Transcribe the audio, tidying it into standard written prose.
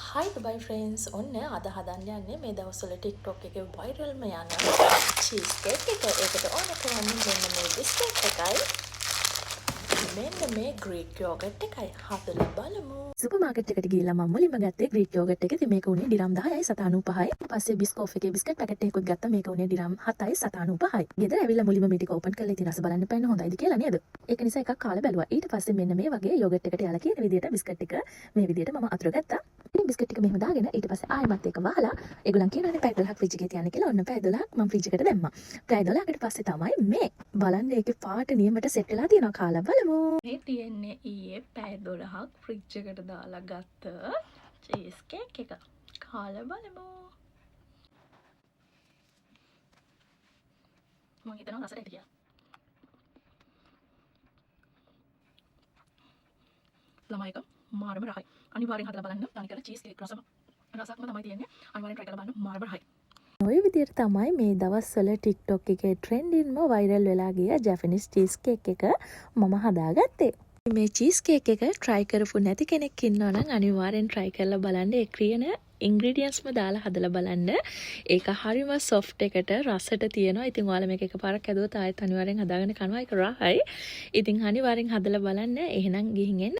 Hi Dubai friends ඔන්න අද හදන්න යන්නේ මේ දවස්වල TikTok එකේ viral ම යන cheese cake එක. ඒකට ඕන කරන්නේ මෙන්න මේ biscuit එකයි මෙන්න මේ Greek yogurt එකයි. හදලා බලමු. සුපර් මාකට් එකට ගිහිල්ලා මම මුලින්ම ගත්තේ Greek yogurt එක. ඉතින් මේක උනේ ඩිරම් 10යි 7.95යි. ඊට පස්සේ Biscoff එකේ බිස්කට් පැකට් එකකුත් ගත්තා. මේක උනේ ඩිරම් 7යි 7.95යි. ගෙදර ඇවිල්ලා මුලින්ම මේ ටික ඕපන් කරලා ඉතින් රස බලන්න පැන්න හොඳයිද කියලා නේද? ඒක නිසා එකක් කාලා බැලුවා. ඊට පස්සේ මෙන්න මේ වගේ yogurt එකට යාලා කියන විදිහට බිස්කට් එක මේ විදිහට මම අතුර ගත්තා. ඉතින් බිස්කට් ටික මෙහෙම දාගෙන ඊට පස්සේ ආයෙමත් ඒක වහලා ඒගොල්ලන් කියනවානේ පැය 12ක් ෆ්‍රිජ් එකේ තියන්න කියලා. ඔන්න පැය 12ක් මම ෆ්‍රිජ් එකට දැම්මා. පැය 12කට පස්සේ තමයි මේ බලන්න ඒකේ පාට නියමට සෙට් වෙලා තියෙනවා. කාලා බලමු. මේ තියෙන්නේ ඊයේ පැය 12ක් ෆ්‍රිජ් එකට දාලා ගත්ත cheese cake එක. කාලා බලමු. මම හිතනවා රසට කියලා. ළමයික මාරම රහයි. අනිවාර්යෙන් හදලා බලන්න. තනිකර cheese cake රසක්ම තමයි තියෙන්නේ. අනිවාර්යෙන් try කරලා බලන්න. මාරම රහයි. ඔය විදිහට තමයි මේ දවස්වල TikTok එකේ ට්‍රෙන්ඩින්ම වයිරල් වෙලා ගිය ජැපනිස් චීස් කේක් එක මම හදාගත්තේ. මේ චීස් කේක් එක try කරපු නැති කෙනෙක් ඉන්නවා නම් අනිවාර්යෙන් try කරලා බලන්න. ඒ ක්‍රියන ඉන්ග්‍රීඩියන්ට්ස්ම දාලා හදලා බලන්න. ඒක හරිම soft එකට රසට තියෙනවා. ඉතින් ඔයාලා මේක එකපාරක් ඇදුවොත් ආයෙත් අනිවාර්යෙන් හදාගෙන කනවා. ඒක රහයි. ඉතින් අනිවාර්යෙන් හදලා බලන්න. එහෙනම් ගිහින් එන්න.